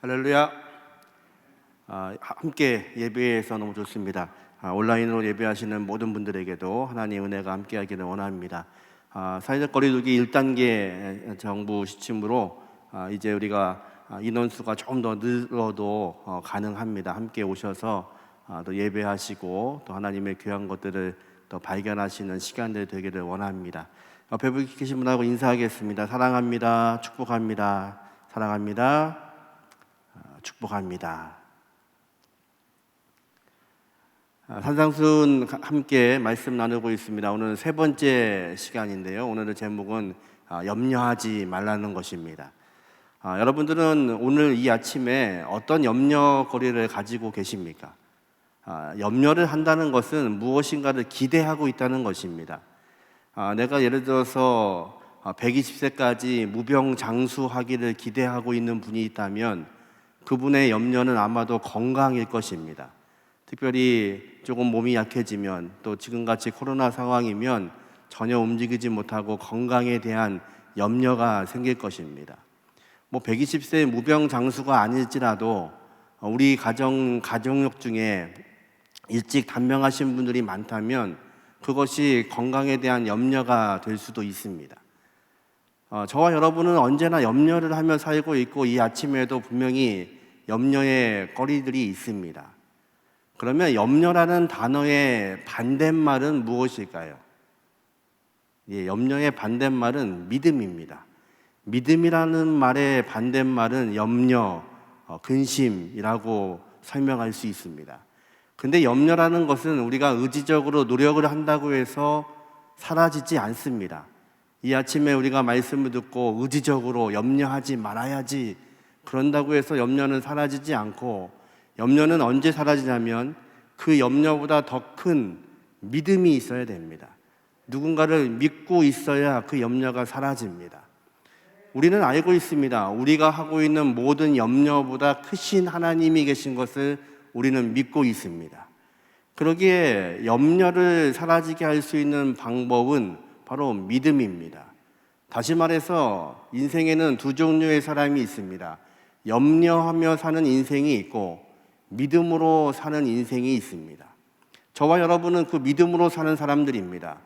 할렐루야. 함께 예배해서 너무 좋습니다. 온라인으로 예배하시는 모든 분들에게도 하나님의 은혜가 함께하기를 원합니다. 사회적 거리두기 1단계 정부 시침으로 이제 우리가 인원수가 조금 더 늘어도 가능합니다. 함께 오셔서 또 예배하시고 또 하나님의 귀한 것들을 또 발견하시는 시간들 되기를 원합니다. 옆에 계신 분하고 인사하겠습니다. 사랑합니다. 축복합니다. 사랑합니다. 축복합니다. 산상순 함께 말씀 나누고 있습니다. 오늘은 세 번째 시간인데요. 오늘의 제목은 염려하지 말라는 것입니다. 여러분들은 오늘 이 아침에 어떤 염려거리를 가지고 계십니까? 염려를 한다는 것은 무엇인가를 기대하고 있다는 것입니다. 내가 예를 들어서 120세까지 무병장수하기를 기대하고 있는 분이 있다면 그분의 염려는 아마도 건강일 것입니다. 특별히 조금 몸이 약해지면 또 지금같이 코로나 상황이면 전혀 움직이지 못하고 건강에 대한 염려가 생길 것입니다. 120세 무병장수가 아닐지라도 우리 가정력 중에 일찍 단명하신 분들이 많다면 그것이 건강에 대한 염려가 될 수도 있습니다. 저와 여러분은 언제나 염려를 하며 살고 있고 이 아침에도 분명히 염려의 거리들이 있습니다. 그러면 염려라는 단어의 반대말은 무엇일까요? 염려의 반대말은 믿음입니다. 믿음이라는 말의 반대말은 염려, 근심이라고 설명할 수 있습니다. 근데 염려라는 것은 우리가 의지적으로 노력을 한다고 해서 사라지지 않습니다. 이 아침에 우리가 말씀을 듣고 의지적으로 염려하지 말아야지 그런다고 해서 염려는 사라지지 않고, 염려는 언제 사라지냐면 그 염려보다 더 큰 믿음이 있어야 됩니다. 누군가를 믿고 있어야 그 염려가 사라집니다. 우리는 알고 있습니다. 우리가 하고 있는 모든 염려보다 크신 하나님이 계신 것을 우리는 믿고 있습니다. 그러기에 염려를 사라지게 할 수 있는 방법은 바로 믿음입니다. 다시 말해서 인생에는 두 종류의 사람이 있습니다. 염려하며 사는 인생이 있고 믿음으로 사는 인생이 있습니다. 저와 여러분은 그 믿음으로 사는 사람들입니다.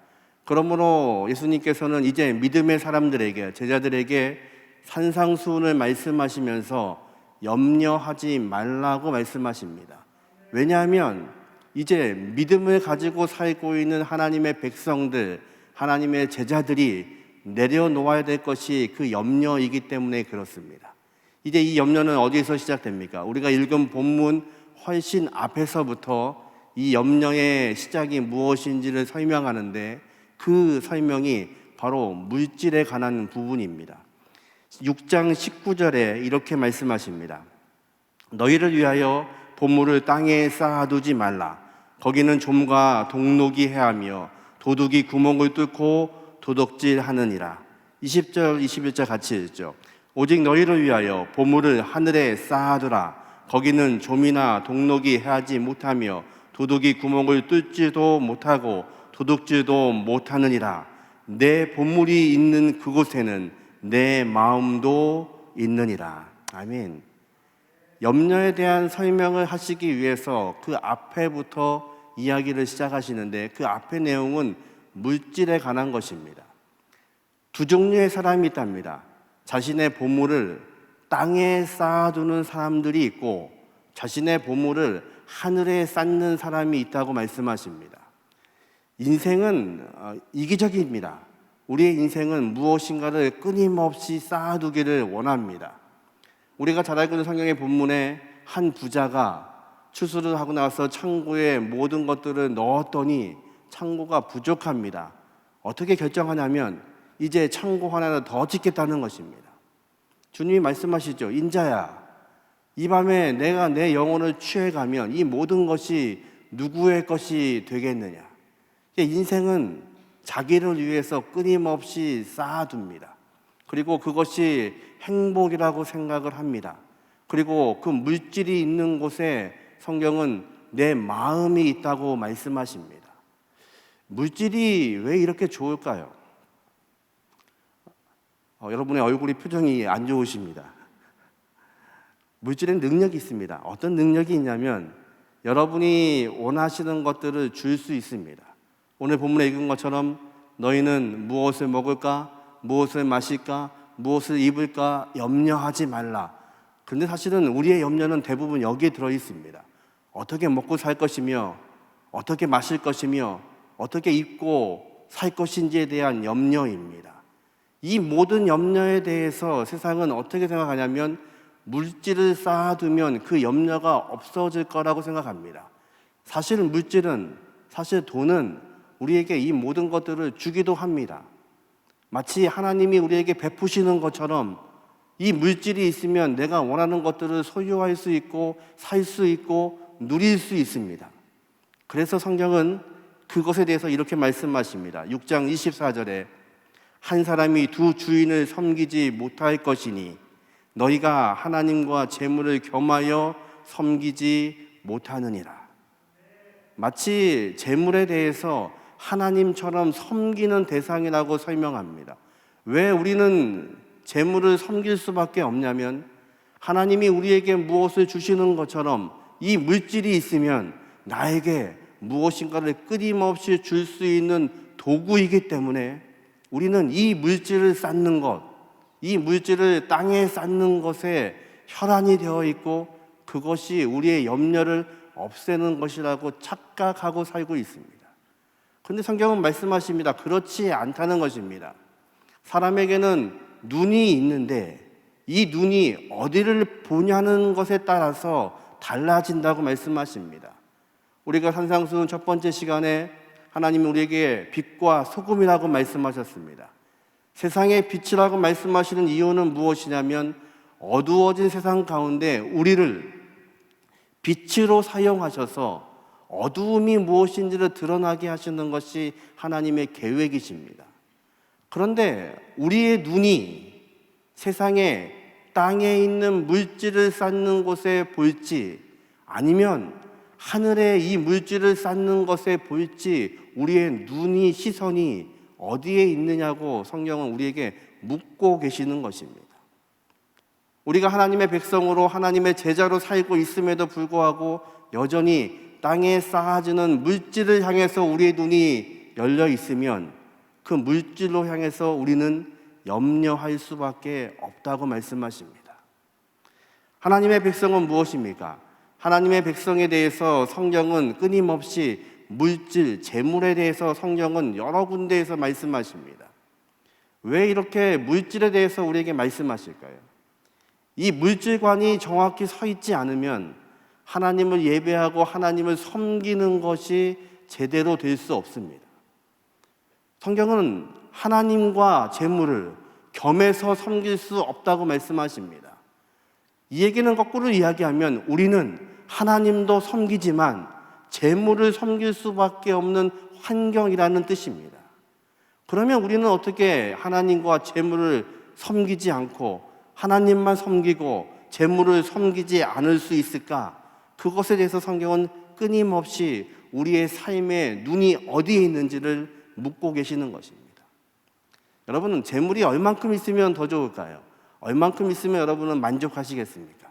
그러므로 예수님께서는 이제 믿음의 사람들에게, 제자들에게 산상수훈을 말씀하시면서 염려하지 말라고 말씀하십니다. 왜냐하면 이제 믿음을 가지고 살고 있는 하나님의 백성들, 하나님의 제자들이 내려놓아야 될 것이 그 염려이기 때문에 그렇습니다. 이제 이 염려는 어디에서 시작됩니까? 우리가 읽은 본문 훨씬 앞에서부터 이 염려의 시작이 무엇인지를 설명하는데 그 설명이 바로 물질에 관한 부분입니다. 6장 19절에 이렇게 말씀하십니다. 너희를 위하여 보물을 땅에 쌓아두지 말라. 거기는 좀과 동록이 해하며 도둑이 구멍을 뚫고 도둑질하느니라. 20절 21절 같이 읽죠. 오직 너희를 위하여 보물을 하늘에 쌓아두라. 거기는 좀이나 동록이 해하지 못하며 도둑이 구멍을 뚫지도 못하고 도둑질도 못하느니라. 내 보물이 있는 그곳에는 내 마음도 있느니라. 아멘. 염려에 대한 설명을 하시기 위해서 그 앞에부터 이야기를 시작하시는데 그 앞의 내용은 물질에 관한 것입니다. 두 종류의 사람이 있답니다. 자신의 보물을 땅에 쌓아두는 사람들이 있고 자신의 보물을 하늘에 쌓는 사람이 있다고 말씀하십니다. 인생은 이기적입니다. 우리의 인생은 무엇인가를 끊임없이 쌓아두기를 원합니다. 우리가 잘 알고 있는 성경의 본문에 한 부자가 추수를 하고 나서 창고에 모든 것들을 넣었더니 창고가 부족합니다. 어떻게 결정하냐면 이제 창고 하나를 더 짓겠다는 것입니다. 주님이 말씀하시죠. 인자야, 이 밤에 내가 내 영혼을 취해가면 이 모든 것이 누구의 것이 되겠느냐. 인생은 자기를 위해서 끊임없이 쌓아둡니다. 그리고 그것이 행복이라고 생각을 합니다. 그리고 그 물질이 있는 곳에 성경은 내 마음이 있다고 말씀하십니다. 물질이 왜 이렇게 좋을까요? 여러분의 얼굴이 표정이 안 좋으십니다. 물질엔 능력이 있습니다. 어떤 능력이 있냐면 여러분이 원하시는 것들을 줄 수 있습니다. 오늘 본문에 읽은 것처럼 너희는 무엇을 먹을까? 무엇을 마실까? 무엇을 입을까? 염려하지 말라. 그런데 사실은 우리의 염려는 대부분 여기에 들어 있습니다. 어떻게 먹고 살 것이며 어떻게 마실 것이며 어떻게 입고 살 것인지에 대한 염려입니다. 이 모든 염려에 대해서 세상은 어떻게 생각하냐면 물질을 쌓아두면 그 염려가 없어질 거라고 생각합니다. 사실 물질은, 사실 돈은 우리에게 이 모든 것들을 주기도 합니다. 마치 하나님이 우리에게 베푸시는 것처럼 이 물질이 있으면 내가 원하는 것들을 소유할 수 있고 살 수 있고 누릴 수 있습니다. 그래서 성경은 그것에 대해서 이렇게 말씀하십니다. 6장 24절에 한 사람이 두 주인을 섬기지 못할 것이니 너희가 하나님과 재물을 겸하여 섬기지 못하느니라. 마치 재물에 대해서 하나님처럼 섬기는 대상이라고 설명합니다. 왜 우리는 재물을 섬길 수밖에 없냐면 하나님이 우리에게 무엇을 주시는 것처럼 이 물질이 있으면 나에게 무엇인가를 끊임없이 줄 수 있는 도구이기 때문에 우리는 이 물질을 쌓는 것, 이 물질을 땅에 쌓는 것에 혈안이 되어 있고 그것이 우리의 염려를 없애는 것이라고 착각하고 살고 있습니다. 그런데 성경은 말씀하십니다. 그렇지 않다는 것입니다. 사람에게는 눈이 있는데 이 눈이 어디를 보냐는 것에 따라서 달라진다고 말씀하십니다. 우리가 산상수훈 첫 번째 시간에 하나님이 우리에게 빛과 소금이라고 말씀하셨습니다. 세상의 빛이라고 말씀하시는 이유는 무엇이냐면 어두워진 세상 가운데 우리를 빛으로 사용하셔서 어두움이 무엇인지를 드러나게 하시는 것이 하나님의 계획이십니다. 그런데 우리의 눈이 세상에 땅에 있는 물질을 쌓는 곳에 볼지 아니면 하늘에 이 물질을 쌓는 것에 볼지 우리의 눈이 시선이 어디에 있느냐고 성경은 우리에게 묻고 계시는 것입니다. 우리가 하나님의 백성으로 하나님의 제자로 살고 있음에도 불구하고 여전히 땅에 쌓아지는 물질을 향해서 우리의 눈이 열려 있으면 그 물질로 향해서 우리는 염려할 수밖에 없다고 말씀하십니다. 하나님의 백성은 무엇입니까? 하나님의 백성에 대해서 성경은 끊임없이 물질, 재물에 대해서 성경은 여러 군데에서 말씀하십니다. 왜 이렇게 물질에 대해서 우리에게 말씀하실까요? 이 물질관이 정확히 서 있지 않으면 하나님을 예배하고 하나님을 섬기는 것이 제대로 될 수 없습니다. 성경은 하나님과 재물을 겸해서 섬길 수 없다고 말씀하십니다. 이 얘기는 거꾸로 이야기하면 우리는 하나님도 섬기지만 재물을 섬길 수밖에 없는 환경이라는 뜻입니다. 그러면 우리는 어떻게 하나님과 재물을 섬기지 않고 하나님만 섬기고 재물을 섬기지 않을 수 있을까? 그것에 대해서 성경은 끊임없이 우리의 삶의 눈이 어디에 있는지를 묻고 계시는 것입니다. 여러분은 재물이 얼만큼 있으면 더 좋을까요? 얼만큼 있으면 여러분은 만족하시겠습니까?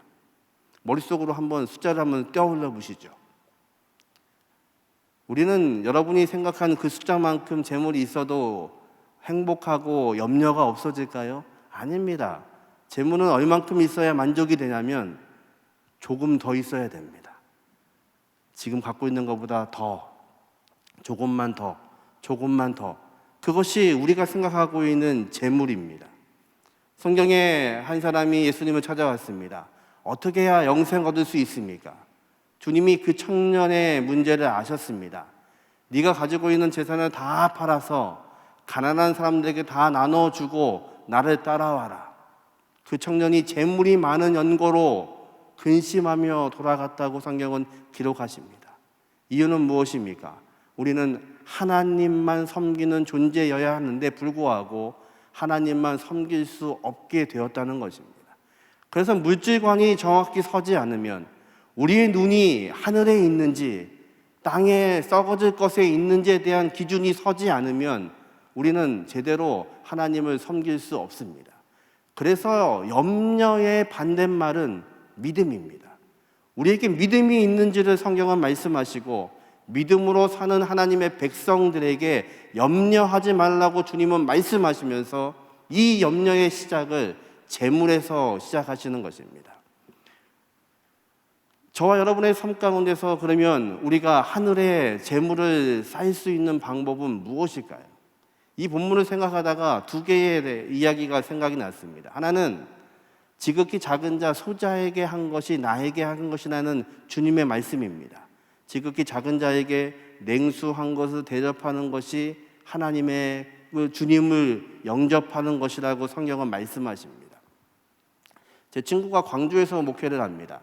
머릿속으로 한번 숫자를 한번 떠올려 보시죠. 우리는 여러분이 생각하는 그 숫자만큼 재물이 있어도 행복하고 염려가 없어질까요? 아닙니다. 재물은 얼만큼 있어야 만족이 되냐면 조금 더 있어야 됩니다. 지금 갖고 있는 것보다 더, 조금만 더, 조금만 더. 그것이 우리가 생각하고 있는 재물입니다. 성경에 한 사람이 예수님을 찾아왔습니다. 어떻게 해야 영생 얻을 수 있습니까? 주님이 그 청년의 문제를 아셨습니다. 네가 가지고 있는 재산을 다 팔아서 가난한 사람들에게 다 나눠주고 나를 따라와라. 그 청년이 재물이 많은 연고로 근심하며 돌아갔다고 성경은 기록하십니다. 이유는 무엇입니까? 우리는 하나님만 섬기는 존재여야 하는데 불구하고 하나님만 섬길 수 없게 되었다는 것입니다. 그래서 물질관이 정확히 서지 않으면 우리의 눈이 하늘에 있는지 땅에 썩어질 것에 있는지에 대한 기준이 서지 않으면 우리는 제대로 하나님을 섬길 수 없습니다. 그래서 염려의 반대말은 믿음입니다. 우리에게 믿음이 있는지를 성경은 말씀하시고 믿음으로 사는 하나님의 백성들에게 염려하지 말라고 주님은 말씀하시면서 이 염려의 시작을 재물에서 시작하시는 것입니다. 저와 여러분의 삶 가운데서 그러면 우리가 하늘에 재물을 쌓일 수 있는 방법은 무엇일까요? 이 본문을 생각하다가 두 개의 이야기가 생각이 났습니다. 하나는 지극히 작은 자 소자에게 한 것이 나에게 한 것이라는 주님의 말씀입니다. 지극히 작은 자에게 냉수한 것을 대접하는 것이 하나님의 주님을 영접하는 것이라고 성경은 말씀하십니다. 제 친구가 광주에서 목회를 합니다.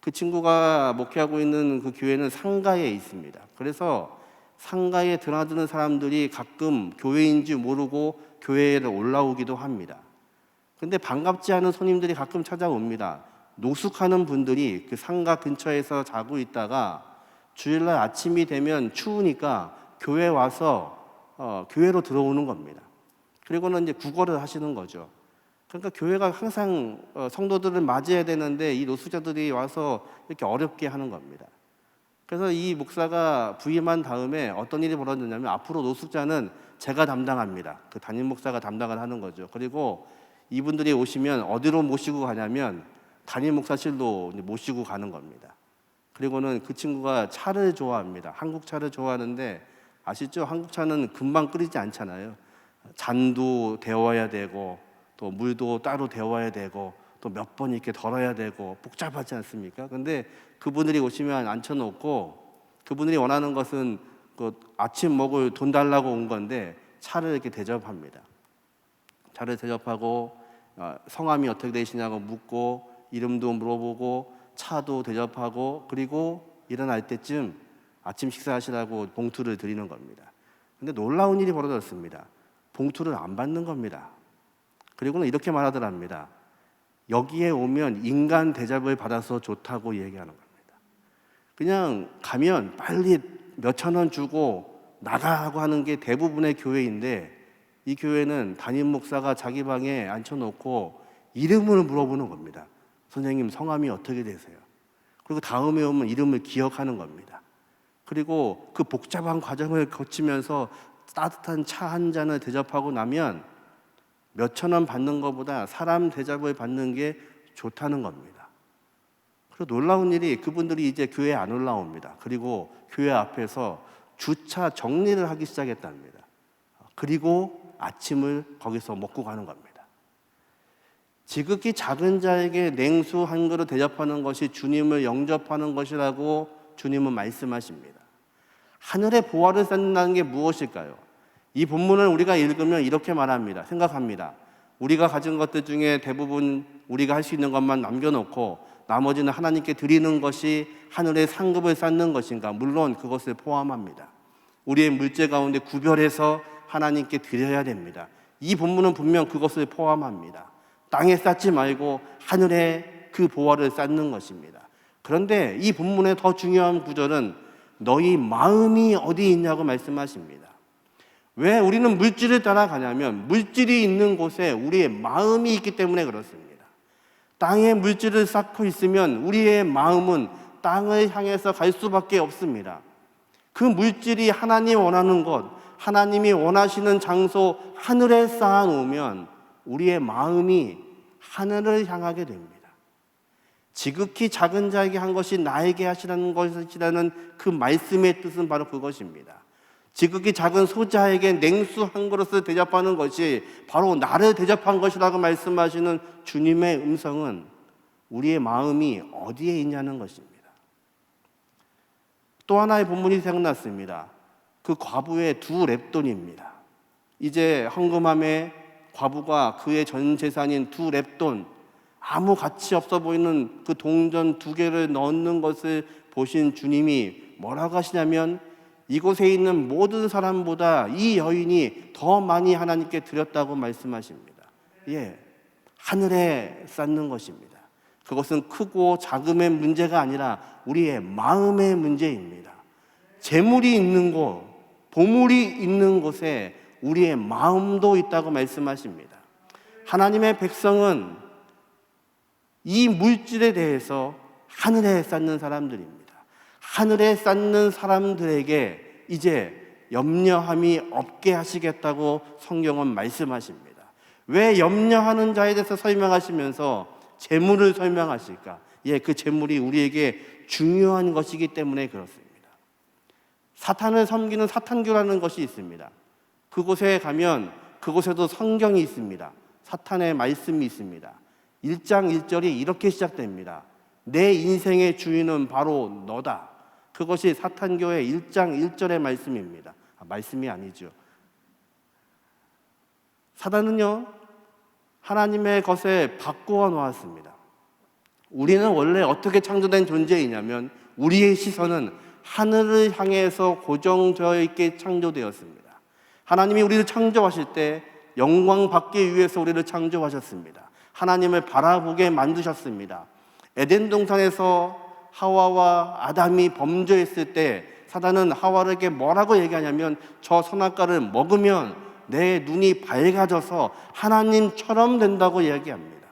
그 친구가 목회하고 있는 그 교회는 상가에 있습니다. 그래서 상가에 드나드는 사람들이 가끔 교회인지 모르고 교회에 올라오기도 합니다. 근데 반갑지 않은 손님들이 가끔 찾아옵니다. 노숙하는 분들이 그 상가 근처에서 자고 있다가 주일날 아침이 되면 추우니까 교회 와서 교회로 들어오는 겁니다. 그리고는 이제 구걸을 하시는 거죠. 그러니까 교회가 항상 성도들을 맞이해야 되는데 이 노숙자들이 와서 이렇게 어렵게 하는 겁니다. 그래서 이 목사가 부임한 다음에 어떤 일이 벌어졌냐면 앞으로 노숙자는 제가 담당합니다. 그 담임 목사가 담당을 하는 거죠. 그리고 이분들이 오시면 어디로 모시고 가냐면 담임 목사실로 모시고 가는 겁니다. 그리고는 그 친구가 차를 좋아합니다. 한국 차를 좋아하는데 아시죠? 한국 차는 금방 끓이지 않잖아요. 잔도 데워야 되고 또 물도 따로 데워야 되고 또 몇 번 이렇게 덜어야 되고 복잡하지 않습니까? 근데 그분들이 오시면 앉혀놓고 그분들이 원하는 것은 그 아침 먹을 돈 달라고 온 건데 차를 이렇게 대접합니다. 차를 대접하고 성함이 어떻게 되시냐고 묻고 이름도 물어보고 차도 대접하고 그리고 일어날 때쯤 아침 식사하시라고 봉투를 드리는 겁니다. 근데 놀라운 일이 벌어졌습니다. 봉투를 안 받는 겁니다. 그리고는 이렇게 말하더랍니다. 여기에 오면 인간 대접을 받아서 좋다고 얘기하는 겁니다. 그냥 가면 빨리 몇천 원 주고 나가라고 하는 게 대부분의 교회인데 이 교회는 담임 목사가 자기 방에 앉혀놓고 이름을 물어보는 겁니다. 선생님 성함이 어떻게 되세요? 그리고 다음에 오면 이름을 기억하는 겁니다. 그리고 그 복잡한 과정을 거치면서 따뜻한 차 한 잔을 대접하고 나면 몇천 원 받는 것보다 사람 대접을 받는 게 좋다는 겁니다. 그리고 놀라운 일이 그분들이 이제 교회에 안 올라옵니다. 그리고 교회 앞에서 주차 정리를 하기 시작했답니다. 그리고 아침을 거기서 먹고 가는 겁니다. 지극히 작은 자에게 냉수 한 그릇 대접하는 것이 주님을 영접하는 것이라고 주님은 말씀하십니다. 하늘의 보화를 쌓는다는 게 무엇일까요? 이 본문을 우리가 읽으면 이렇게 말합니다. 생각합니다. 우리가 가진 것들 중에 대부분 우리가 할 수 있는 것만 남겨놓고 나머지는 하나님께 드리는 것이 하늘의 상급을 쌓는 것인가? 물론 그것을 포함합니다. 우리의 물질 가운데 구별해서 하나님께 드려야 됩니다. 이 본문은 분명 그것을 포함합니다. 땅에 쌓지 말고 하늘에 그 보화를 쌓는 것입니다. 그런데 이 본문의 더 중요한 구절은 너희 마음이 어디 있냐고 말씀하십니다. 왜 우리는 물질을 따라가냐면 물질이 있는 곳에 우리의 마음이 있기 때문에 그렇습니다. 땅에 물질을 쌓고 있으면 우리의 마음은 땅을 향해서 갈 수밖에 없습니다. 그 물질이 하나님 원하는 것, 하나님이 원하시는 장소 하늘에 쌓아놓으면 우리의 마음이 하늘을 향하게 됩니다. 지극히 작은 자에게 한 것이 나에게 하시라는 것이라는 그 말씀의 뜻은 바로 그것입니다. 지극히 작은 소자에게 냉수 한 그릇을 대접하는 것이 바로 나를 대접한 것이라고 말씀하시는 주님의 음성은 우리의 마음이 어디에 있냐는 것입니다. 또 하나의 본문이 생각났습니다. 그 과부의 두 렙돈입니다. 이제 헌금함에 과부가 그의 전 재산인 두 렙돈, 아무 가치 없어 보이는 그 동전 두 개를 넣는 것을 보신 주님이 뭐라고 하시냐면 이곳에 있는 모든 사람보다 이 여인이 더 많이 하나님께 드렸다고 말씀하십니다. 하늘에 쌓는 것입니다. 그것은 크고 작음의 문제가 아니라 우리의 마음의 문제입니다. 재물이 있는 곳, 보물이 있는 곳에 우리의 마음도 있다고 말씀하십니다. 하나님의 백성은 이 물질에 대해서 하늘에 쌓는 사람들입니다. 하늘에 쌓는 사람들에게 이제 염려함이 없게 하시겠다고 성경은 말씀하십니다. 왜 염려하는 자에 대해서 설명하시면서 재물을 설명하실까? 그 재물이 우리에게 중요한 것이기 때문에 그렇습니다. 사탄을 섬기는 사탄교라는 것이 있습니다. 그곳에 가면 그곳에도 성경이 있습니다. 사탄의 말씀이 있습니다. 1장 1절이 이렇게 시작됩니다. 내 인생의 주인은 바로 너다. 그것이 사탄교의 1장 1절의 말씀입니다. 말씀이 아니죠. 사단은요, 하나님의 것에 바꾸어 놓았습니다. 우리는 원래 어떻게 창조된 존재이냐면 우리의 시선은 하늘을 향해서 고정되어 있게 창조되었습니다. 하나님이 우리를 창조하실 때 영광 받기 위해서 우리를 창조하셨습니다. 하나님을 바라보게 만드셨습니다. 에덴 동산에서 하와와 아담이 범죄했을 때 사단은 하와에게 뭐라고 얘기하냐면 저 선악과를 먹으면 내 눈이 밝아져서 하나님처럼 된다고 이야기합니다.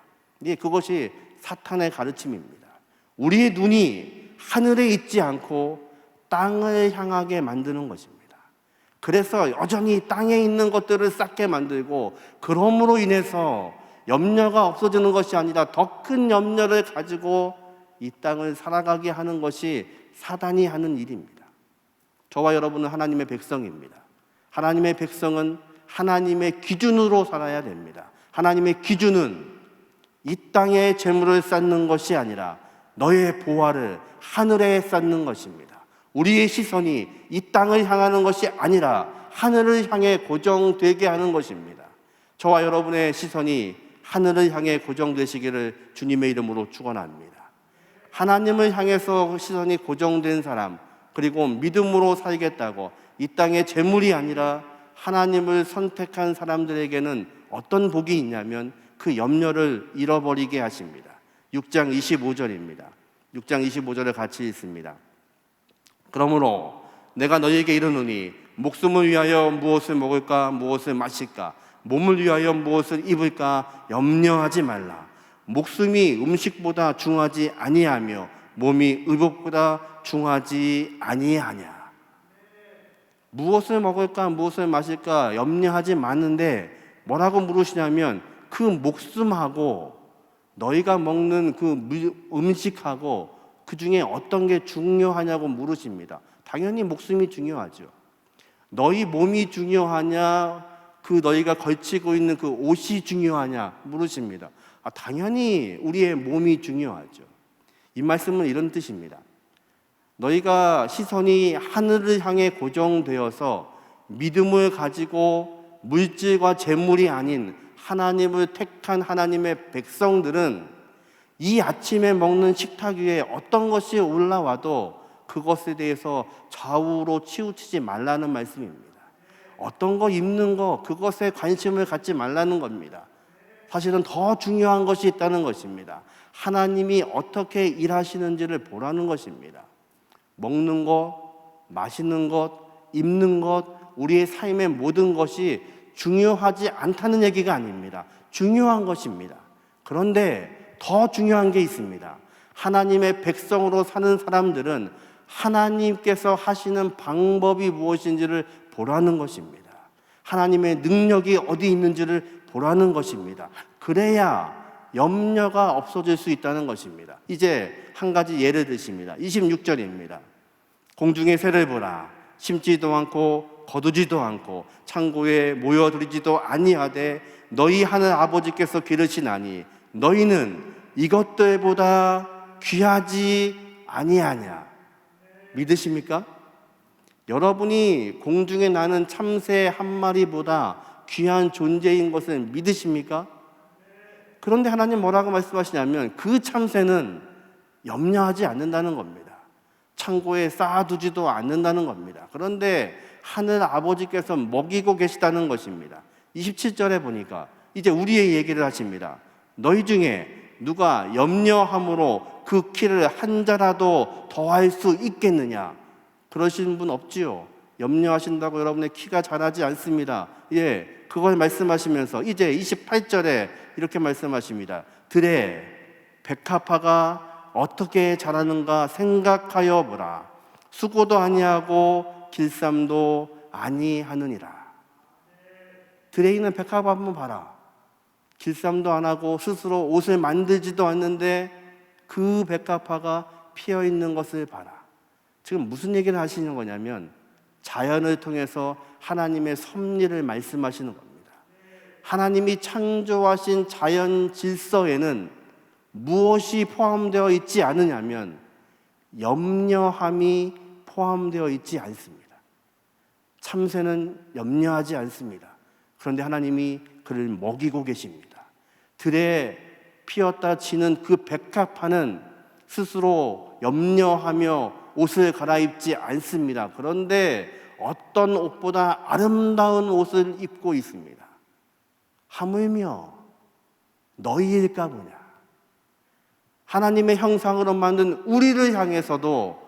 그것이 사탄의 가르침입니다. 우리의 눈이 하늘에 있지 않고 땅을 향하게 만드는 것입니다. 그래서 여전히 땅에 있는 것들을 쌓게 만들고, 그럼으로 인해서 염려가 없어지는 것이 아니라 더 큰 염려를 가지고 이 땅을 살아가게 하는 것이 사단이 하는 일입니다. 저와 여러분은 하나님의 백성입니다. 하나님의 백성은 하나님의 기준으로 살아야 됩니다. 하나님의 기준은 이 땅에 재물을 쌓는 것이 아니라 너의 보화를 하늘에 쌓는 것입니다. 우리의 시선이 이 땅을 향하는 것이 아니라 하늘을 향해 고정되게 하는 것입니다. 저와 여러분의 시선이 하늘을 향해 고정되시기를 주님의 이름으로 축원합니다. 하나님을 향해서 시선이 고정된 사람, 그리고 믿음으로 살겠다고 이 땅의 재물이 아니라 하나님을 선택한 사람들에게는 어떤 복이 있냐면 그 염려를 잃어버리게 하십니다. 6장 25절입니다. 6장 25절을 같이 읽습니다. 그러므로 내가 너희에게 이르노니 목숨을 위하여 무엇을 먹을까 무엇을 마실까 몸을 위하여 무엇을 입을까 염려하지 말라. 목숨이 음식보다 중하지 아니하며 몸이 의복보다 중하지 아니하냐. 무엇을 먹을까 무엇을 마실까 염려하지 마는데 뭐라고 물으시냐면 그 목숨하고 너희가 먹는 그 음식하고 그 중에 어떤 게 중요하냐고 물으십니다. 당연히 목숨이 중요하죠. 너희 몸이 중요하냐 그 너희가 걸치고 있는 그 옷이 중요하냐 물으십니다. 당연히 우리의 몸이 중요하죠. 이 말씀은 이런 뜻입니다. 너희가 시선이 하늘을 향해 고정되어서 믿음을 가지고 물질과 재물이 아닌 하나님을 택한 하나님의 백성들은 이 아침에 먹는 식탁 위에 어떤 것이 올라와도 그것에 대해서 좌우로 치우치지 말라는 말씀입니다. 어떤 거 입는 거 그것에 관심을 갖지 말라는 겁니다. 사실은 더 중요한 것이 있다는 것입니다. 하나님이 어떻게 일하시는지를 보라는 것입니다. 먹는 것, 마시는 것, 입는 것, 우리의 삶의 모든 것이 중요하지 않다는 얘기가 아닙니다. 중요한 것입니다. 그런데 더 중요한 게 있습니다. 하나님의 백성으로 사는 사람들은 하나님께서 하시는 방법이 무엇인지를 보라는 것입니다. 하나님의 능력이 어디 있는지를 보라는 것입니다. 그래야 염려가 없어질 수 있다는 것입니다. 이제 한 가지 예를 드십니다. 26절입니다. 공중의 새를 보라. 심지도 않고 거두지도 않고 창고에 모여들이지도 아니하되 너희 하늘 아버지께서 기르시나니 너희는 이것들보다 귀하지 아니하냐. 믿으십니까? 여러분이 공중에 나는 참새 한 마리보다 귀한 존재인 것을 믿으십니까? 그런데 하나님 뭐라고 말씀하시냐면 그 참새는 염려하지 않는다는 겁니다. 창고에 쌓아두지도 않는다는 겁니다. 그런데 하늘 아버지께서 먹이고 계시다는 것입니다. 27절에 보니까 이제 우리의 얘기를 하십니다. 너희 중에 누가 염려함으로 그 키를 한 자라도 더할 수 있겠느냐? 그러시는 분 없지요. 염려하신다고 여러분의 키가 자라지 않습니다. 그걸 말씀하시면서 이제 28절에 이렇게 말씀하십니다. 들에 백합화가 어떻게 자라는가 생각하여 보라. 수고도 아니하고 길쌈도 아니하느니라. 들에 있는 백합화 한번 봐라. 길쌈도 안 하고 스스로 옷을 만들지도 않는데 그 백합화가 피어 있는 것을 봐라. 지금 무슨 얘기를 하시는 거냐면 자연을 통해서 하나님의 섭리를 말씀하시는 겁니다. 하나님이 창조하신 자연 질서에는 무엇이 포함되어 있지 않느냐면 염려함이 포함되어 있지 않습니다. 참새는 염려하지 않습니다. 그런데 하나님이 그를 먹이고 계십니다. 들에 피었다 치는 그 백합화는 스스로 염려하며 옷을 갈아입지 않습니다. 그런데 어떤 옷보다 아름다운 옷을 입고 있습니다. 하물며 너희일까 보냐. 하나님의 형상으로 만든 우리를 향해서도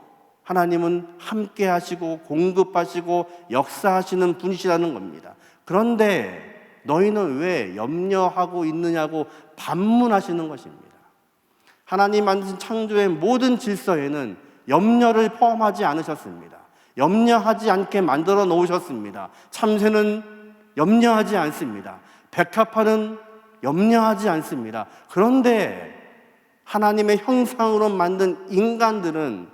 하나님은 함께 하시고 공급하시고 역사하시는 분이시라는 겁니다. 그런데 너희는 왜 염려하고 있느냐고 반문하시는 것입니다. 하나님 만드신 창조의 모든 질서에는 염려를 포함하지 않으셨습니다. 염려하지 않게 만들어 놓으셨습니다. 참새는 염려하지 않습니다. 백합화는 염려하지 않습니다. 그런데 하나님의 형상으로 만든 인간들은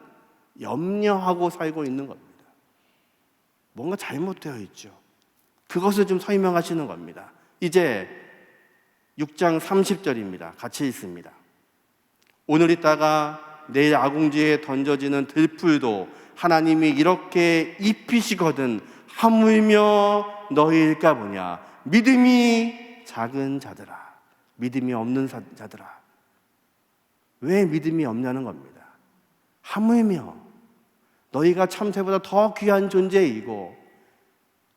염려하고 살고 있는 겁니다. 뭔가 잘못되어 있죠. 그것을 좀 설명하시는 겁니다. 이제 6장 30절입니다. 같이 읽습니다. 오늘 있다가 내일 아궁지에 던져지는 들풀도 하나님이 이렇게 입히시거든 하물며 너희일까 보냐. 믿음이 작은 자들아, 믿음이 없는 자들아. 왜 믿음이 없냐는 겁니다. 하물며 너희가 참새보다 더 귀한 존재이고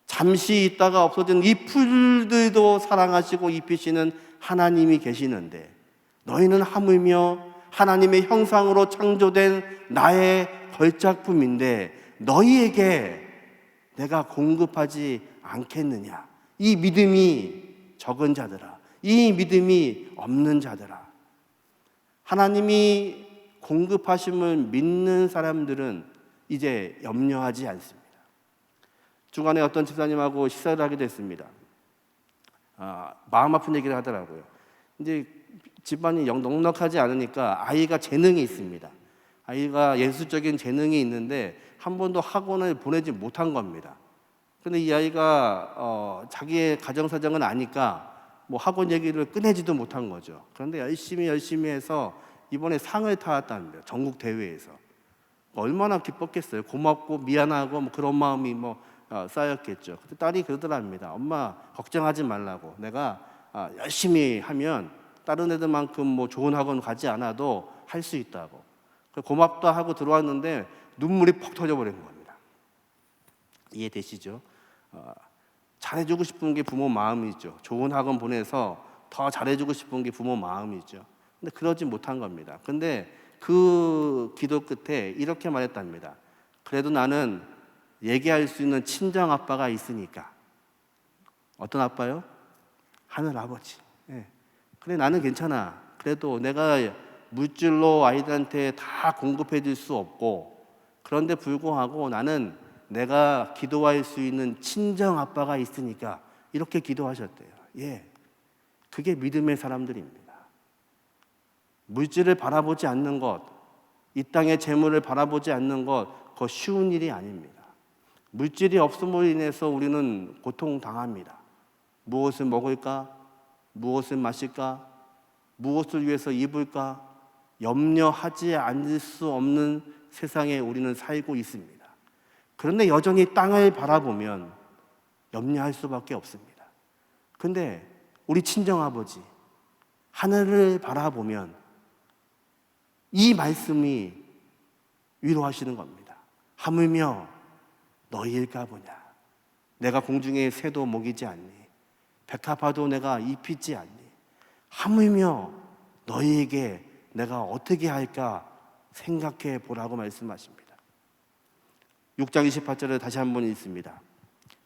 잠시 있다가 없어진 이 풀들도 사랑하시고 입히시는 하나님이 계시는데 너희는 하물며 하나님의 형상으로 창조된 나의 걸작품인데 너희에게 내가 공급하지 않겠느냐. 이 믿음이 적은 자들아, 이 믿음이 없는 자들아. 하나님이 공급하심을 믿는 사람들은 이제 염려하지 않습니다. 중간에 어떤 집사님하고 식사를 하게 됐습니다. 마음 아픈 얘기를 하더라고요. 이제 집안이 넉넉하지 않으니까 아이가 재능이 있습니다. 아이가 예술적인 재능이 있는데 한 번도 학원을 보내지 못한 겁니다. 근데 이 아이가 자기의 가정사정은 아니까 뭐 학원 얘기를 꺼내지도 못한 거죠. 그런데 열심히 해서 이번에 상을 타왔답니다. 전국 대회에서. 얼마나 기뻤겠어요. 고맙고 미안하고 뭐 그런 마음이 쌓였겠죠. 그때 딸이 그러더랍니다. 엄마 걱정하지 말라고. 내가 열심히 하면 다른 애들만큼 뭐 좋은 학원 가지 않아도 할 수 있다고. 고맙다 하고 들어왔는데 눈물이 퍽 터져버린 겁니다. 이해되시죠? 잘해주고 싶은 게 부모 마음이죠. 좋은 학원 보내서 더 잘해주고 싶은 게 부모 마음이죠. 근데 그러지 못한 겁니다. 근데 그 기도 끝에 이렇게 말했답니다. 그래도 나는 얘기할 수 있는 친정 아빠가 있으니까. 어떤 아빠요? 하늘 아버지. 예. 그래 나는 괜찮아. 그래도 내가 물질로 아이들한테 다 공급해 줄 수 없고 그런데 불구하고 나는 내가 기도할 수 있는 친정 아빠가 있으니까 이렇게 기도하셨대요. 예. 그게 믿음의 사람들입니다. 물질을 바라보지 않는 것, 이 땅의 재물을 바라보지 않는 것, 그거 쉬운 일이 아닙니다. 물질이 없음으로 인해서 우리는 고통당합니다. 무엇을 먹을까? 무엇을 마실까? 무엇을 위해서 입을까? 염려하지 않을 수 없는 세상에 우리는 살고 있습니다. 그런데 여전히 땅을 바라보면 염려할 수밖에 없습니다. 그런데 우리 친정아버지, 하늘을 바라보면 이 말씀이 위로하시는 겁니다. 하물며 너희일까 보냐. 내가 공중의 새도 먹이지 않니. 백합화도 내가 입히지 않니. 하물며 너희에게 내가 어떻게 할까 생각해 보라고 말씀하십니다. 6장 28절을 다시 한번 읽습니다.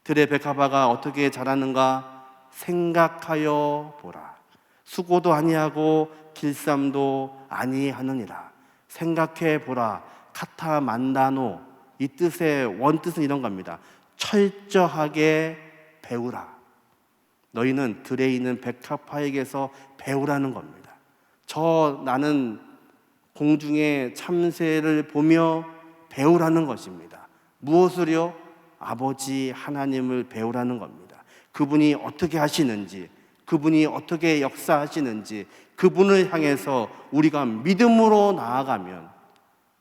들의 백합화가 어떻게 자라는가 생각하여 보라. 수고도 아니하고 길쌈도 아니하느니라. 생각해 보라. 카타 만다노. 이 뜻의 원뜻은 이런 겁니다. 철저하게 배우라. 너희는 들에 있는 백합화에게서 배우라는 겁니다. 나는 공중의 참새를 보며 배우라는 것입니다. 무엇을요? 아버지 하나님을 배우라는 겁니다. 그분이 어떻게 하시는지, 그분이 어떻게 역사하시는지, 그분을 향해서 우리가 믿음으로 나아가면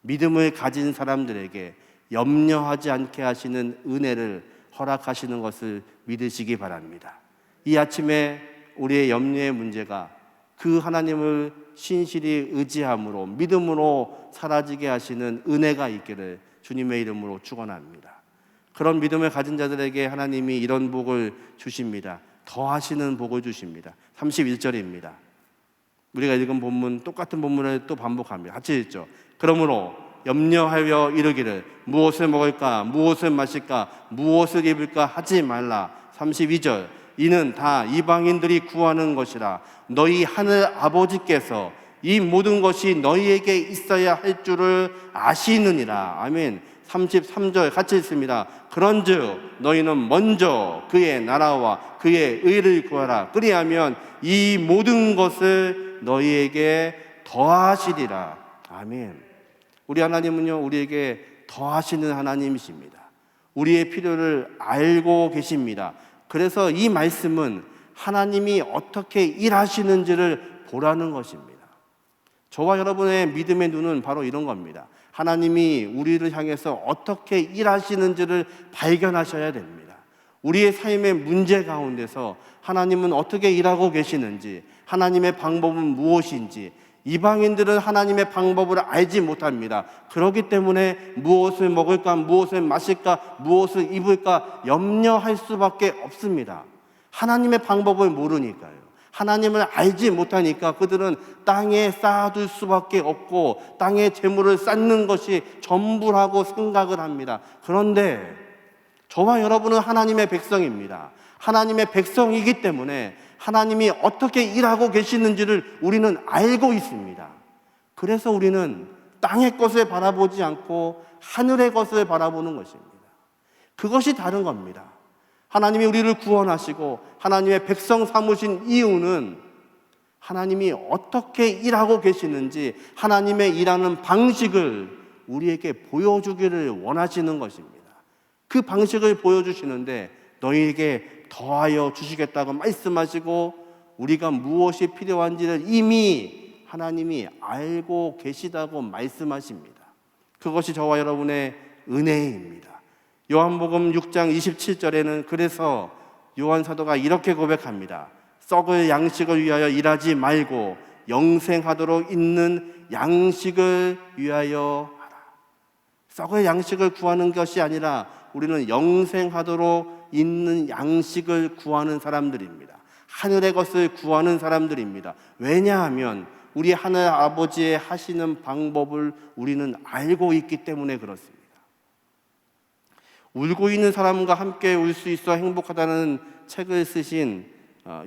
믿음을 가진 사람들에게 염려하지 않게 하시는 은혜를 허락하시는 것을 믿으시기 바랍니다. 이 아침에 우리의 염려의 문제가 그 하나님을 신실히 의지함으로 믿음으로 사라지게 하시는 은혜가 있기를 주님의 이름으로 축원합니다. 그런 믿음을 가진 자들에게 하나님이 이런 복을 주십니다. 더하시는 복을 주십니다. 31절입니다. 우리가 읽은 본문, 똑같은 본문을 또 반복합니다. 같이 읽죠. 그러므로 염려하여 이르기를 무엇을 먹을까, 무엇을 마실까, 무엇을 입을까 하지 말라. 32절. 이는 다 이방인들이 구하는 것이라. 너희 하늘 아버지께서 이 모든 것이 너희에게 있어야 할 줄을 아시느니라. 아멘. 33절 같이 읽습니다. 그런즉 너희는 먼저 그의 나라와 그의 의를 구하라. 그리하면 이 모든 것을 너희에게 더하시리라. 아멘. 우리 하나님은요, 우리에게 더하시는 하나님이십니다. 우리의 필요를 알고 계십니다. 그래서 이 말씀은 하나님이 어떻게 일하시는지를 보라는 것입니다. 저와 여러분의 믿음의 눈은 바로 이런 겁니다. 하나님이 우리를 향해서 어떻게 일하시는지를 발견하셔야 됩니다. 우리의 삶의 문제 가운데서 하나님은 어떻게 일하고 계시는지, 하나님의 방법은 무엇인지, 이방인들은 하나님의 방법을 알지 못합니다. 그렇기 때문에 무엇을 먹을까, 무엇을 마실까, 무엇을 입을까 염려할 수밖에 없습니다. 하나님의 방법을 모르니까요. 하나님을 알지 못하니까 그들은 땅에 쌓아둘 수밖에 없고 땅에 재물을 쌓는 것이 전부라고 생각을 합니다. 그런데 저와 여러분은 하나님의 백성입니다. 하나님의 백성이기 때문에 하나님이 어떻게 일하고 계시는지를 우리는 알고 있습니다. 그래서 우리는 땅의 것을 바라보지 않고 하늘의 것을 바라보는 것입니다. 그것이 다른 겁니다. 하나님이 우리를 구원하시고 하나님의 백성 삼으신 이유는 하나님이 어떻게 일하고 계시는지 하나님의 일하는 방식을 우리에게 보여주기를 원하시는 것입니다. 그 방식을 보여주시는데 너희에게 더하여 주시겠다고 말씀하시고 우리가 무엇이 필요한지를 이미 하나님이 알고 계시다고 말씀하십니다. 그것이 저와 여러분의 은혜입니다. 요한복음 6장 27절에는 그래서 요한 사도가 이렇게 고백합니다. 썩을 양식을 위하여 일하지 말고 영생하도록 있는 양식을 위하여 하라. 썩을 양식을 구하는 것이 아니라 우리는 영생하도록 있는 양식을 구하는 사람들입니다. 하늘의 것을 구하는 사람들입니다. 왜냐하면 우리 하늘 아버지의 하시는 방법을 우리는 알고 있기 때문에 그렇습니다. 울고 있는 사람과 함께 울 수 있어 행복하다는 책을 쓰신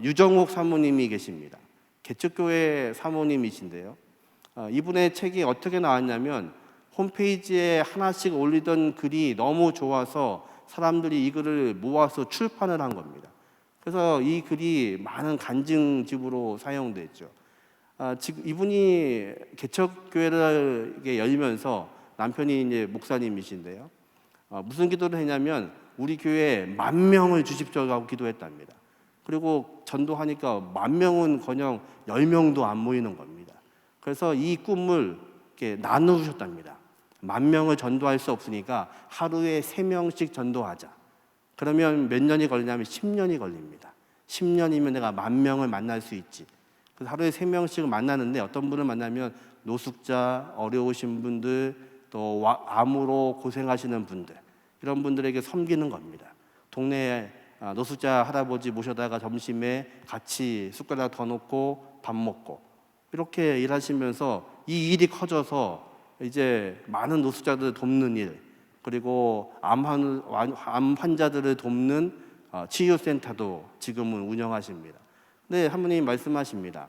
유정옥 사모님이 계십니다. 개척교회 사모님이신데요. 이분의 책이 어떻게 나왔냐면 홈페이지에 하나씩 올리던 글이 너무 좋아서 사람들이 이 글을 모아서 출판을 한 겁니다. 그래서 이 글이 많은 간증집으로 사용됐죠. 지금 이분이 개척교회를 열면서 남편이 이제 목사님이신데요. 무슨 기도를 했냐면 우리 교회에 10,000명을 주십시오 하고 기도했답니다. 그리고 전도하니까 10,000명은커녕 10명도 안 모이는 겁니다. 그래서 이 꿈을 이렇게 나누셨답니다. 10,000명을 전도할 수 없으니까 하루에 3명씩 전도하자. 그러면 몇 년이 걸리냐면 10년이 걸립니다. 10년이면 내가 10,000명을 만날 수 있지. 그래서 하루에 3명씩을 만나는데 어떤 분을 만나면 노숙자, 어려우신 분들, 또 암으로 고생하시는 분들, 이런 분들에게 섬기는 겁니다. 동네에 노숙자 할아버지 모셔다가 점심에 같이 숟가락 더 놓고 밥 먹고 이렇게 일하시면서 이 일이 커져서 이제 많은 노숙자들을 돕는 일, 그리고 암 환자들을 돕는 치유센터도 지금은 운영하십니다. 네, 하나님 말씀하십니다.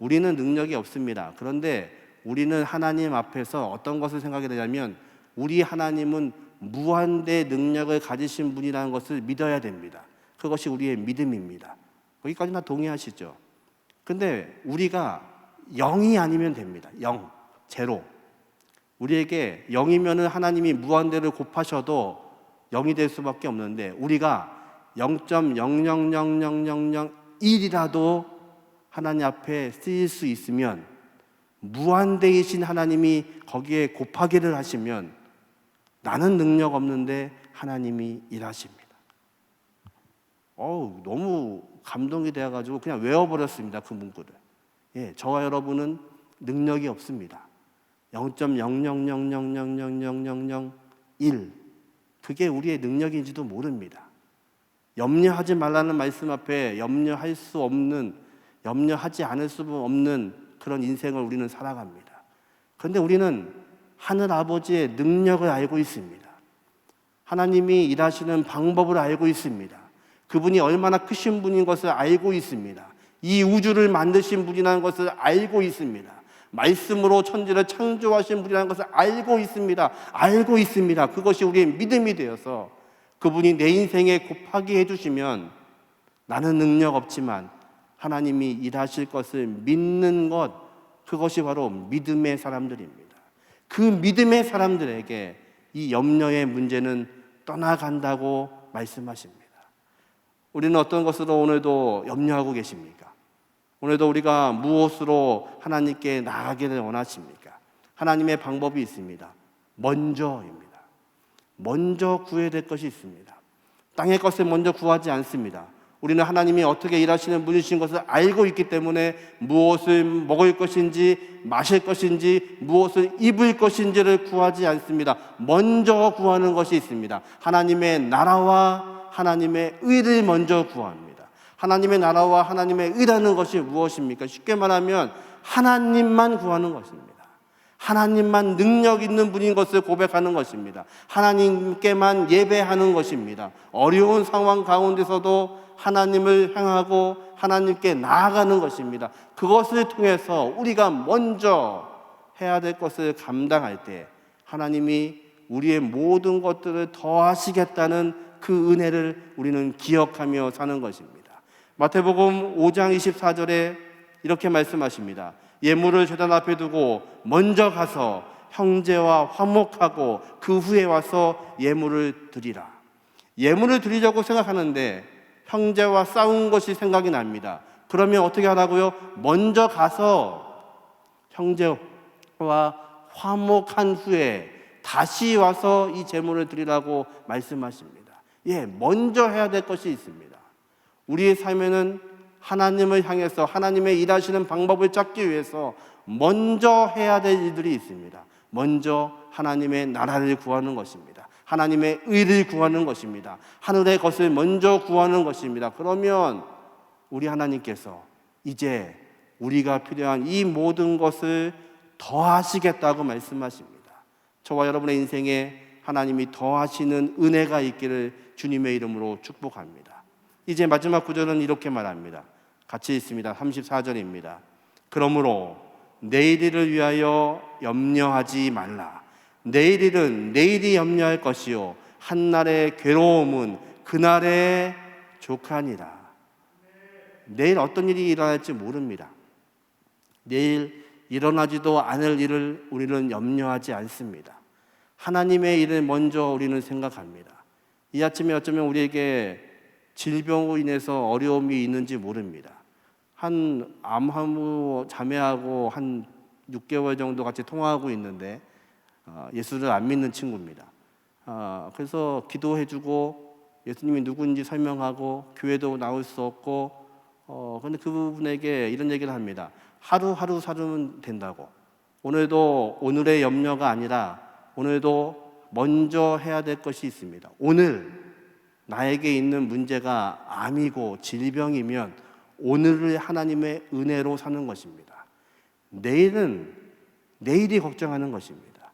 우리는 능력이 없습니다. 그런데 우리는 하나님 앞에서 어떤 것을 생각해야 되냐면 우리 하나님은 무한대 능력을 가지신 분이라는 것을 믿어야 됩니다. 그것이 우리의 믿음입니다. 거기까지 다 동의하시죠? 근데 우리가 0이 아니면 됩니다. 0, 제로. 우리에게 0이면은 하나님이 무한대를 곱하셔도 0이 될 수밖에 없는데 우리가 0.000001이라도 하나님 앞에 쓰일 수 있으면 무한대이신 하나님이 거기에 곱하기를 하시면 나는 능력 없는데 하나님이 일하십니다. 너무 감동이 되어가지고 그냥 외워버렸습니다. 그 문구를. 저와 여러분은 능력이 없습니다. 0.0000000001 그게 우리의 능력인지도 모릅니다. 염려하지 말라는 말씀 앞에 염려하지 않을 수 없는 그런 인생을 우리는 살아갑니다. 그런데 우리는 하늘 아버지의 능력을 알고 있습니다. 하나님이 일하시는 방법을 알고 있습니다. 그분이 얼마나 크신 분인 것을 알고 있습니다. 이 우주를 만드신 분이라는 것을 알고 있습니다. 말씀으로 천지를 창조하신 분이라는 것을 알고 있습니다. 알고 있습니다. 그것이 우리의 믿음이 되어서 그분이 내 인생에 곱하기 해주시면 나는 능력 없지만 하나님이 일하실 것을 믿는 것, 그것이 바로 믿음의 사람들입니다. 그 믿음의 사람들에게 이 염려의 문제는 떠나간다고 말씀하십니다. 우리는 어떤 것으로 오늘도 염려하고 계십니까? 오늘도 우리가 무엇으로 하나님께 나아가기를 원하십니까? 하나님의 방법이 있습니다. 먼저입니다. 먼저 구해야 될 것이 있습니다. 땅의 것을 먼저 구하지 않습니다. 우리는 하나님이 어떻게 일하시는 분이신 것을 알고 있기 때문에 무엇을 먹을 것인지 마실 것인지 무엇을 입을 것인지를 구하지 않습니다. 먼저 구하는 것이 있습니다. 하나님의 나라와 하나님의 의를 먼저 구합니다. 하나님의 나라와 하나님의 의라는 것이 무엇입니까? 쉽게 말하면 하나님만 구하는 것입니다. 하나님만 능력 있는 분인 것을 고백하는 것입니다. 하나님께만 예배하는 것입니다. 어려운 상황 가운데서도 하나님을 향하고 하나님께 나아가는 것입니다. 그것을 통해서 우리가 먼저 해야 될 것을 감당할 때 하나님이 우리의 모든 것들을 더하시겠다는 그 은혜를 우리는 기억하며 사는 것입니다. 마태복음 5장 24절에 이렇게 말씀하십니다. 예물을 제단 앞에 두고 먼저 가서 형제와 화목하고 그 후에 와서 예물을 드리라. 예물을 드리려고 생각하는데 형제와 싸운 것이 생각이 납니다. 그러면 어떻게 하라고요? 먼저 가서 형제와 화목한 후에 다시 와서 이 제물을 드리라고 말씀하십니다. 먼저 해야 될 것이 있습니다. 우리의 삶에는 하나님을 향해서 하나님의 일하시는 방법을 찾기 위해서 먼저 해야 될 일들이 있습니다. 먼저 하나님의 나라를 구하는 것입니다. 하나님의 의를 구하는 것입니다. 하늘의 것을 먼저 구하는 것입니다. 그러면 우리 하나님께서 이제 우리가 필요한 이 모든 것을 더하시겠다고 말씀하십니다. 저와 여러분의 인생에 하나님이 더하시는 은혜가 있기를 주님의 이름으로 축복합니다. 이제 마지막 구절은 이렇게 말합니다. 같이 있습니다. 34절입니다. 그러므로 내일을 위하여 염려하지 말라. 내일은 내일이 염려할 것이요 한날의 괴로움은 그날의 족하니라. 내일 어떤 일이 일어날지 모릅니다. 내일 일어나지도 않을 일을 우리는 염려하지 않습니다. 하나님의 일을 먼저 우리는 생각합니다. 이 아침에 어쩌면 우리에게 질병으로 인해서 어려움이 있는지 모릅니다. 한 암 자매하고 한 6개월 정도 같이 통화하고 있는데 예수를 안 믿는 친구입니다. 그래서 기도해주고 예수님이 누군지 설명하고 교회도 나올 수 없고 그런데 그분에게 이런 얘기를 합니다. 하루하루 살면 된다고. 오늘도 오늘의 염려가 아니라 오늘도 먼저 해야 될 것이 있습니다. 오늘 나에게 있는 문제가 암이고 질병이면 오늘을 하나님의 은혜로 사는 것입니다. 내일은 내일이 걱정하는 것입니다.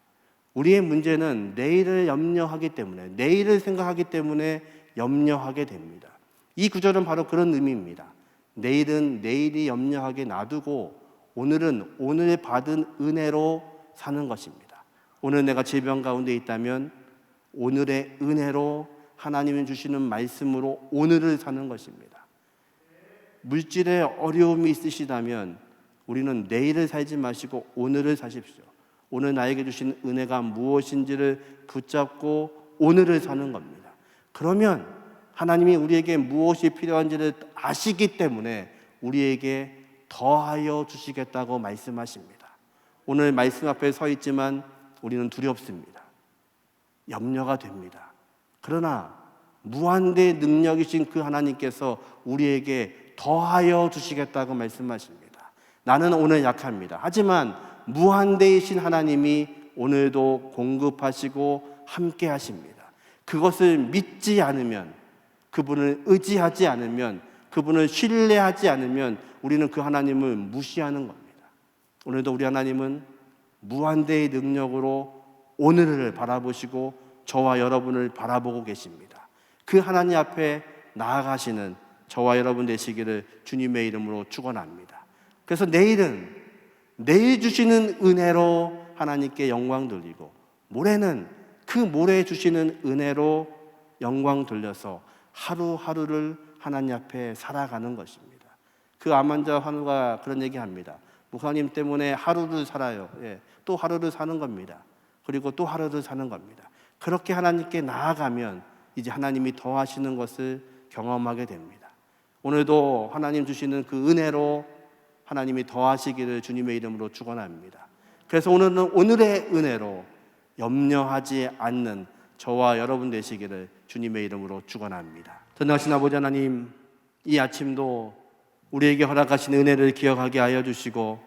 우리의 문제는 내일을 염려하기 때문에 내일을 생각하기 때문에 염려하게 됩니다. 이 구절은 바로 그런 의미입니다. 내일은 내일이 염려하게 놔두고 오늘은 오늘 받은 은혜로 사는 것입니다. 오늘 내가 질병 가운데 있다면 오늘의 은혜로 하나님이 주시는 말씀으로 오늘을 사는 것입니다. 물질에 어려움이 있으시다면 우리는 내일을 살지 마시고 오늘을 사십시오. 오늘 나에게 주신 은혜가 무엇인지를 붙잡고 오늘을 사는 겁니다. 그러면 하나님이 우리에게 무엇이 필요한지를 아시기 때문에 우리에게 더하여 주시겠다고 말씀하십니다. 오늘 말씀 앞에 서 있지만 우리는 두렵습니다. 염려가 됩니다. 그러나 무한대의 능력이신 그 하나님께서 우리에게 더하여 주시겠다고 말씀하십니다. 나는 오늘 약합니다. 하지만 무한대이신 하나님이 오늘도 공급하시고 함께 하십니다. 그것을 믿지 않으면, 그분을 의지하지 않으면, 그분을 신뢰하지 않으면 우리는 그 하나님을 무시하는 겁니다. 오늘도 우리 하나님은 무한대의 능력으로 오늘을 바라보시고 저와 여러분을 바라보고 계십니다. 그 하나님 앞에 나아가시는 저와 여러분 되시기를 주님의 이름으로 축원합니다. 그래서 내일은 내일 주시는 은혜로 하나님께 영광 돌리고, 모레는 그 모레 주시는 은혜로 영광 돌려서 하루하루를 하나님 앞에 살아가는 것입니다. 그 암 환자 환우가 그런 얘기합니다. 목사님 때문에 하루를 살아요. 또 하루를 사는 겁니다. 그리고 또 하루를 사는 겁니다. 그렇게 하나님께 나아가면 이제 하나님이 더하시는 것을 경험하게 됩니다. 오늘도 하나님 주시는 그 은혜로 하나님이 더하시기를 주님의 이름으로 축원합니다. 그래서 오늘은 오늘의 은혜로 염려하지 않는 저와 여러분 되시기를 주님의 이름으로 축원합니다. 전능하신 아버지 하나님, 이 아침도 우리에게 허락하신 은혜를 기억하게 하여 주시고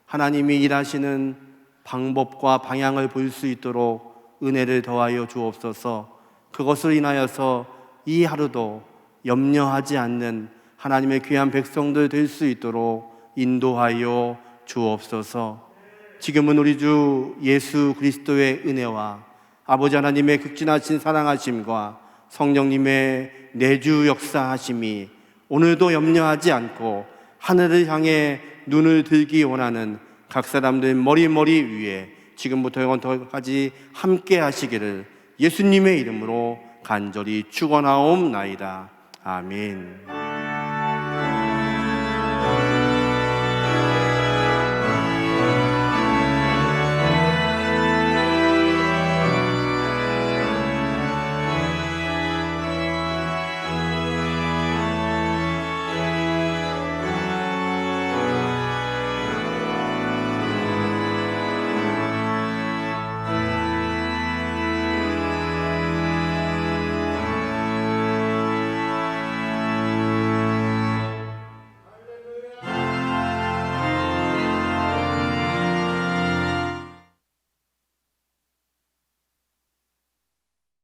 하나님이 일하시는 방법과 방향을 볼 수 있도록 은혜를 더하여 주옵소서. 그것을 인하여서 이 하루도 염려하지 않는 하나님의 귀한 백성들 될 수 있도록 인도하여 주옵소서. 지금은 우리 주 예수 그리스도의 은혜와 아버지 하나님의 극진하신 사랑하심과 성령님의 내주 역사하심이 오늘도 염려하지 않고 하늘을 향해 눈을 들기 원하는 각 사람들 머리 위에 지금부터 영원토까지 함께 하시기를 예수님의 이름으로 간절히 축원하옵나이다. 아멘.